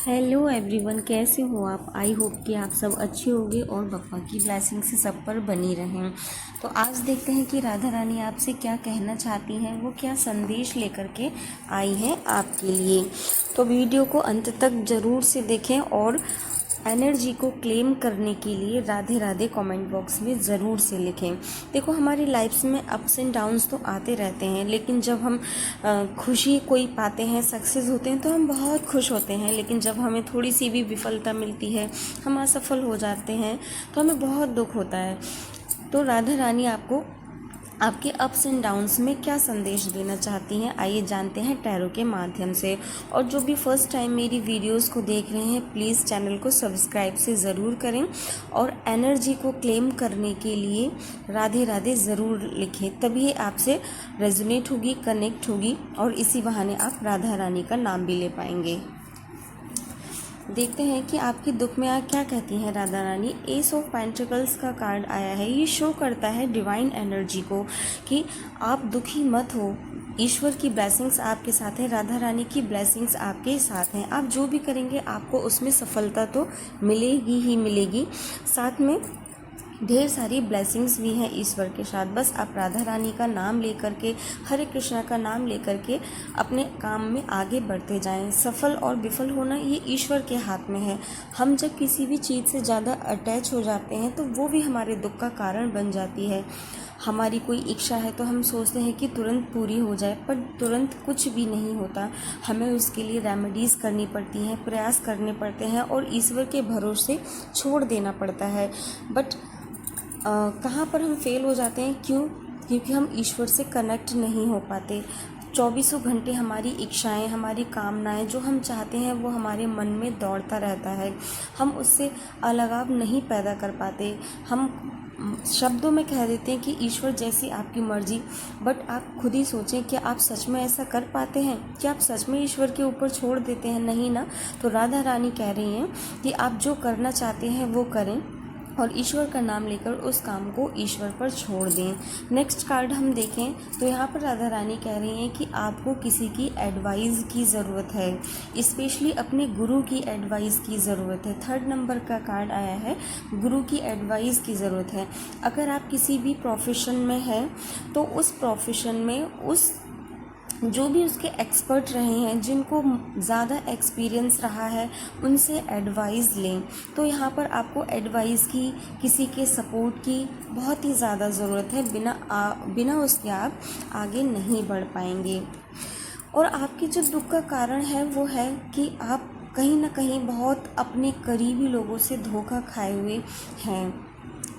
Hello everyone, कैसे हो आप। आई होप कि आप सब अच्छे होंगे और बप्पा की ब्लेसिंग से सब पर बनी रहें। तो आज देखते हैं कि राधा रानी आपसे क्या कहना चाहती हैं, वो क्या संदेश लेकर के आई हैं आपके लिए। तो वीडियो को अंत तक ज़रूर से देखें और एनर्जी को क्लेम करने के लिए राधे राधे कमेंट बॉक्स में ज़रूर से लिखें। देखो, हमारी लाइफ्स में अप्स एंड डाउन्स तो आते रहते हैं, लेकिन जब हम खुशी कोई पाते हैं, सक्सेस होते हैं, तो हम बहुत खुश होते हैं। लेकिन जब हमें थोड़ी सी भी विफलता मिलती है, हम असफल हो जाते हैं, तो हमें बहुत दुख होता है। तो राधा रानी आपको आपके अप्स एंड डाउन्स में क्या संदेश देना चाहती हैं, आइए जानते हैं टैरो के माध्यम से। और जो भी फर्स्ट टाइम मेरी वीडियोस को देख रहे हैं, प्लीज़ चैनल को सब्सक्राइब से ज़रूर करें और एनर्जी को क्लेम करने के लिए राधे राधे ज़रूर लिखें, तभी आपसे रेजोनेट होगी, कनेक्ट होगी और इसी बहाने आप राधा रानी का नाम भी ले पाएंगे। देखते हैं कि आपके दुख में क्या कहती हैं Radha Rani. S of pentacles का कार्ड आया है। ये शो करता है डिवाइन एनर्जी को कि आप दुखी मत हो, ईश्वर की ब्लेसिंग्स आपके साथ है, राधा रानी की ब्लेसिंग्स आपके साथ हैं। आप जो भी करेंगे आपको उसमें सफलता तो मिलेगी ही मिलेगी, साथ में ढेर सारी ब्लेसिंग्स भी हैं ईश्वर के साथ। बस आप राधा रानी का नाम लेकर के, हरे कृष्णा का नाम लेकर के अपने काम में आगे बढ़ते जाएं। सफल और विफल होना ये ईश्वर के हाथ में है। हम जब किसी भी चीज़ से ज़्यादा अटैच हो जाते हैं तो वो भी हमारे दुख का कारण बन जाती है। हमारी कोई इच्छा है तो हम सोचते हैं कि तुरंत पूरी हो जाए, पर तुरंत कुछ भी नहीं होता। हमें उसके लिए रेमेडीज़ करनी पड़ती हैं, प्रयास करने पड़ते हैं और ईश्वर के भरोसे छोड़ देना पड़ता है। बट कहाँ पर हम फेल हो जाते हैं, क्यों? क्योंकि हम ईश्वर से कनेक्ट नहीं हो पाते। 24 घंटे हमारी इच्छाएं, हमारी कामनाएं, जो हम चाहते हैं वो हमारे मन में दौड़ता रहता है। हम उससे अलगाव नहीं पैदा कर पाते। हम शब्दों में कह देते हैं कि ईश्वर जैसी आपकी मर्जी, बट आप खुद ही सोचें, क्या आप सच में ऐसा कर पाते हैं? क्या आप सच में ईश्वर के ऊपर छोड़ देते हैं? नहीं ना। तो राधा रानी कह रही हैं कि आप जो करना चाहते हैं वो करें और ईश्वर का नाम लेकर उस काम को ईश्वर पर छोड़ दें। नेक्स्ट कार्ड हम देखें तो यहाँ पर राधा रानी कह रही हैं कि आपको किसी की एडवाइस की ज़रूरत है, स्पेशली अपने गुरु की एडवाइस की ज़रूरत है। 3rd नंबर का कार्ड आया है, गुरु की एडवाइस की ज़रूरत है। अगर आप किसी भी प्रोफेशन में हैं तो उस प्रोफेशन में उस जो भी उसके एक्सपर्ट रहे हैं, जिनको ज़्यादा एक्सपीरियंस रहा है, उनसे एडवाइस लें। तो यहाँ पर आपको एडवाइस की, किसी के सपोर्ट की बहुत ही ज़्यादा ज़रूरत है। बिना उसके आप आगे नहीं बढ़ पाएंगे। और आपके जो दुख का कारण है वो है कि आप कहीं ना कहीं बहुत अपने करीबी लोगों से धोखा खाए हुए हैं।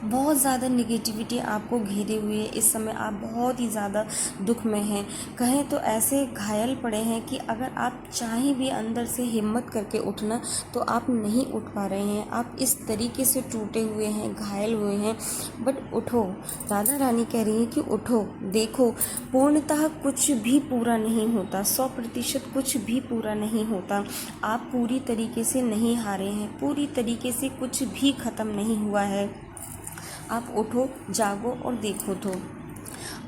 बहुत ज़्यादा निगेटिविटी आपको घेरे हुए है। इस समय आप बहुत ही ज़्यादा दुख में हैं। कहें तो ऐसे घायल पड़े हैं कि अगर आप चाहें भी अंदर से हिम्मत करके उठना तो आप नहीं उठ पा रहे हैं। आप इस तरीके से टूटे हुए हैं, घायल हुए हैं। बट उठो, राधा रानी कह रही है कि उठो। देखो, पूर्णतः कुछ भी पूरा नहीं होता, 100% कुछ भी पूरा नहीं होता। आप पूरी तरीके से नहीं हारे हैं, पूरी तरीके से कुछ भी ख़त्म नहीं हुआ है। आप उठो, जागो और देखो। तो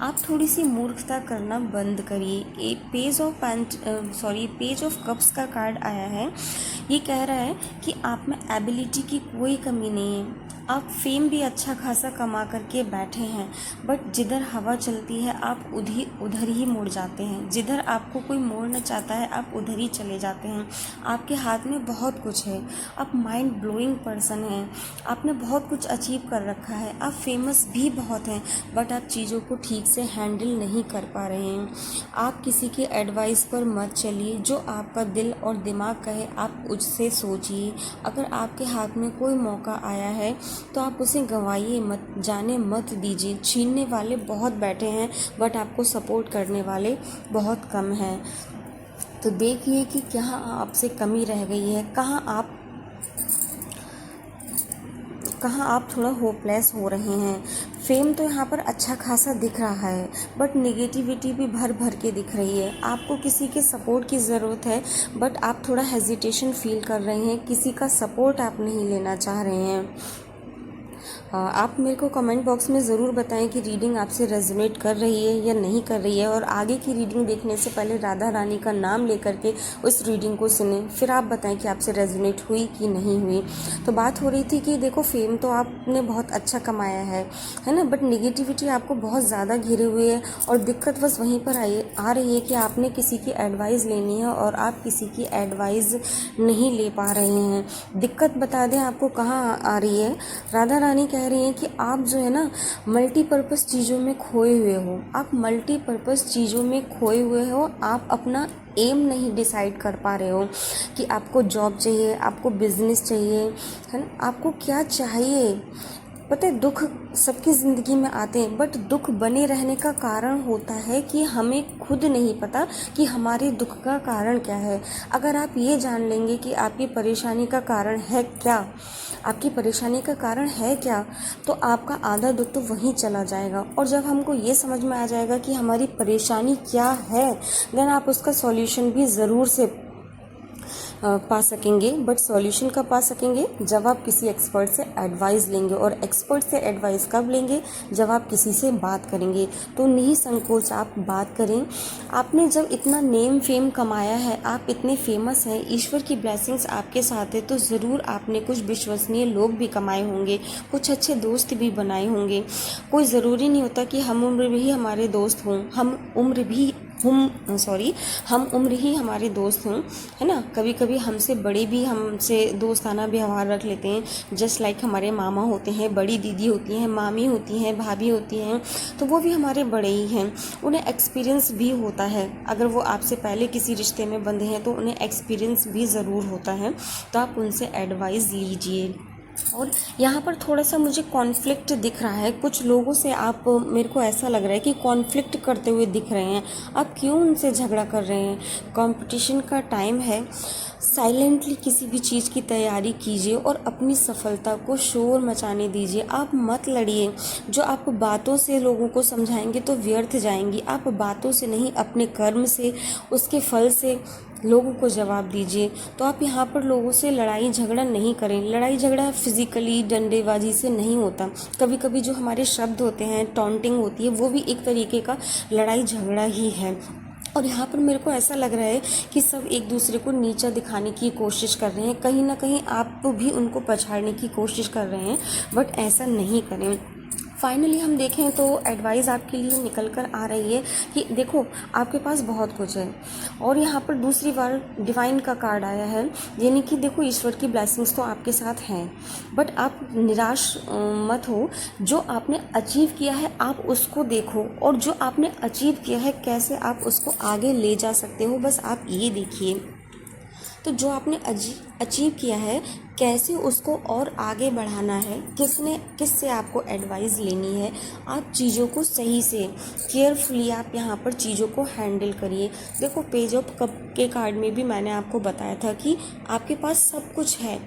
आप थोड़ी सी मूर्खता करना बंद करिए। पेज ऑफ कप्स का कार्ड आया है। ये कह रहा है कि आप में एबिलिटी की कोई कमी नहीं है। आप फेम भी अच्छा खासा कमा करके बैठे हैं, बट जिधर हवा चलती है आप उधर ही मुड़ जाते हैं। जिधर आपको कोई मोड़ना चाहता है आप उधर ही चले जाते हैं। आपके हाथ में बहुत कुछ है, आप माइंड ब्लोइंग पर्सन हैं, आपने बहुत कुछ अचीव कर रखा है, आप फेमस भी बहुत हैं, बट आप चीज़ों को ठीक से हैंडल नहीं कर पा रहे हैं। आप किसी के एडवाइस पर मत चलिए। जो आपका दिल और दिमाग कहे आप उससे सोचिए। अगर आपके हाथ में कोई मौका आया है तो आप उसे गंवाइए मत, जाने मत दीजिए। छीनने वाले बहुत बैठे हैं, बट आपको सपोर्ट करने वाले बहुत कम हैं। तो देखिए कि कहाँ आपसे कमी रह गई है, कहाँ आप थोड़ा होपलेस हो रहे हैं। फेम तो यहाँ पर अच्छा खासा दिख रहा है, बट नेगेटिविटी भी भर भर के दिख रही है। आपको किसी के सपोर्ट की ज़रूरत है, बट आप थोड़ा हेजिटेशन फील कर रहे हैं, किसी का सपोर्ट आप नहीं लेना चाह रहे हैं। आप मेरे को कमेंट बॉक्स में ज़रूर बताएं कि रीडिंग आपसे रेजोनेट कर रही है या नहीं कर रही है, और आगे की रीडिंग देखने से पहले राधा रानी का नाम लेकर के उस रीडिंग को सुने, फिर आप बताएं कि आपसे रेजोनेट हुई कि नहीं हुई। तो बात हो रही थी कि देखो फेम तो आपने बहुत अच्छा कमाया है ना, बट निगेटिविटी आपको बहुत ज़्यादा घिरे हुए है, और दिक्कत बस वहीं पर आ रही है कि आपने किसी की एडवाइस लेनी है और आप किसी की एडवाइस नहीं ले पा रहे हैं। दिक्कत बता दें आपको कहाँ आ रही है। राधा रानी कह रही हैं कि आप जो है ना मल्टीपर्पज़ चीज़ों में खोए हुए हो, आप मल्टीपर्पज़ चीज़ों में खोए हुए हो। आप अपना एम नहीं डिसाइड कर पा रहे हो कि आपको जॉब चाहिए, आपको बिजनेस चाहिए, है ना, आपको क्या चाहिए। पता है दुख सबकी ज़िंदगी में आते हैं, बट दुख बने रहने का कारण होता है कि हमें खुद नहीं पता कि हमारे दुख का कारण क्या है। अगर आप ये जान लेंगे कि आपकी परेशानी का कारण है क्या, आपकी परेशानी का कारण है क्या, तो आपका आधा दुख तो वहीं चला जाएगा। और जब हमको ये समझ में आ जाएगा कि हमारी परेशानी क्या है, देन आप उसका सॉल्यूशन भी ज़रूर से पा सकेंगे। बट सॉल्यूशन कब पा सकेंगे? जब आप किसी एक्सपर्ट से एडवाइस लेंगे, और एक्सपर्ट से एडवाइस कब लेंगे? जब आप किसी से बात करेंगे। तो निसंकोच आप बात करें। आपने जब इतना नेम फेम कमाया है, आप इतने फेमस हैं, ईश्वर की ब्लेसिंग्स आपके साथ है, तो ज़रूर आपने कुछ विश्वसनीय लोग भी कमाए होंगे, कुछ अच्छे दोस्त भी बनाए होंगे। कोई ज़रूरी नहीं होता कि हम उम्र भी हमारे दोस्त हों, हम उम्र ही हमारे दोस्त हों, है ना। कभी कभी हमसे बड़े भी हमसे दोस्ताना व्यवहार रख लेते हैं। जस्ट लाइक हमारे मामा होते हैं, बड़ी दीदी होती हैं, मामी होती हैं, भाभी होती हैं, तो वो भी हमारे बड़े ही हैं। उन्हें एक्सपीरियंस भी होता है। अगर वो आपसे पहले किसी रिश्ते में बंधे हैं तो उन्हें एक्सपीरियंस भी ज़रूर होता है। तो आप उनसे एडवाइस लीजिए। और यहाँ पर थोड़ा सा मुझे कॉन्फ्लिक्ट दिख रहा है कुछ लोगों से। आप मेरे को ऐसा लग रहा है कि कॉन्फ्लिक्ट करते हुए दिख रहे हैं। आप क्यों उनसे झगड़ा कर रहे हैं? कंपटीशन का टाइम है। साइलेंटली किसी भी चीज़ की तैयारी कीजिए और अपनी सफलता को शोर मचाने दीजिए। आप मत लड़िए। जो आप बातों से लोगों को समझाएंगे तो व्यर्थ जाएंगी। आप बातों से नहीं, अपने कर्म से, उसके फल से लोगों को जवाब दीजिए। तो आप यहाँ पर लोगों से लड़ाई झगड़ा नहीं करें। लड़ाई झगड़ा फिजिकली डंडेबाजी से नहीं होता। कभी कभी जो हमारे शब्द होते हैं, टॉन्टिंग होती है, वो भी एक तरीके का लड़ाई झगड़ा ही है। और यहाँ पर मेरे को ऐसा लग रहा है कि सब एक दूसरे को नीचा दिखाने की कोशिश कर रहे हैं। कहीं ना कहीं आप भी उनको पछाड़ने की कोशिश कर रहे हैं, बट ऐसा नहीं करें। फाइनली हम देखें तो एडवाइस आपके लिए निकल कर आ रही है कि देखो आपके पास बहुत कुछ है। और यहाँ पर दूसरी बार डिवाइन का कार्ड आया है, यानी कि देखो ईश्वर की ब्लेसिंग्स तो आपके साथ हैं, बट आप निराश मत हो। जो आपने अचीव किया है आप उसको देखो, और जो आपने अचीव किया है कैसे आप उसको आगे ले जा सकते हो, बस आप ये देखिए। तो जो आपने अचीव किया है कैसे उसको और आगे बढ़ाना है, किससे आपको एडवाइस लेनी है। आप चीज़ों को सही से केयरफुली आप यहाँ पर चीज़ों को हैंडल करिए। देखो पेज ऑफ कप के कार्ड में भी मैंने आपको बताया था कि आपके पास सब कुछ है,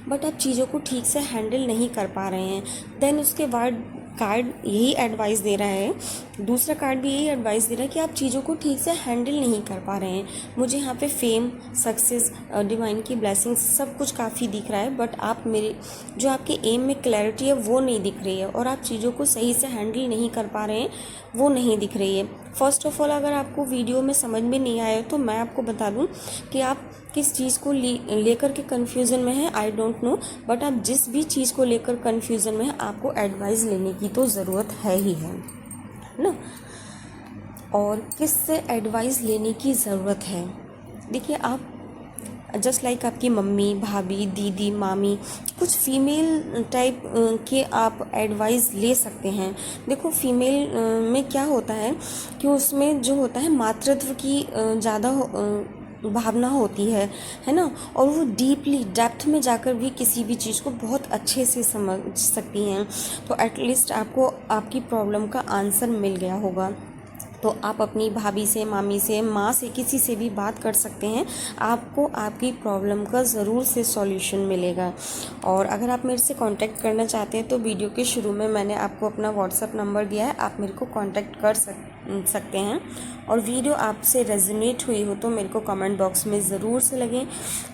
बट आप चीज़ों को ठीक से हैंडल नहीं कर पा रहे हैं। देन उसके बाद कार्ड यही एडवाइस दे रहा है, दूसरा कार्ड भी यही एडवाइस दे रहा है कि आप चीज़ों को ठीक से हैंडल नहीं कर पा रहे हैं। मुझे यहाँ पे फेम, सक्सेस, डिवाइन की ब्लेसिंग्स सब कुछ काफ़ी दिख रहा है, बट आप मेरे जो आपके एम में क्लैरिटी है वो नहीं दिख रही है, और आप चीज़ों को सही से हैंडल नहीं कर पा रहे हैं, वो नहीं दिख रही है। फर्स्ट ऑफ ऑल अगर आपको वीडियो में समझ में नहीं आया तो मैं आपको बता दूँ कि आप किस चीज़ को लेकर के कन्फ्यूज़न में है, आई डोंट नो, बट आप जिस भी चीज़ को लेकर कन्फ्यूज़न में है आपको एडवाइस लेने की तो ज़रूरत है ही है ना। और किससे एडवाइस लेने की ज़रूरत है? देखिए आप जस्ट लाइक आपकी मम्मी, भाभी, दीदी, मामी, कुछ फीमेल टाइप के आप एडवाइस ले सकते हैं। देखो फीमेल में क्या होता है कि उसमें जो होता है मातृत्व की ज़्यादा भावना होती है ना, और वो डीपली डेप्थ में जाकर भी किसी भी चीज़ को बहुत अच्छे से समझ सकती हैं। तो एटलीस्ट आपको आपकी प्रॉब्लम का आंसर मिल गया होगा। तो आप अपनी भाभी से, मामी से, माँ से, किसी से भी बात कर सकते हैं। आपको आपकी प्रॉब्लम का ज़रूर से सॉल्यूशन मिलेगा। और अगर आप मेरे से कांटेक्ट करना चाहते हैं तो वीडियो के शुरू में मैंने आपको अपना व्हाट्सएप नंबर दिया है, आप मेरे को कांटेक्ट कर सकते हैं। और वीडियो आपसे रेजोनेट हुई हो तो मेरे को कमेंट बॉक्स में ज़रूर से लगें।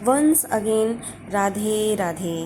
Once again Radhe Radhe.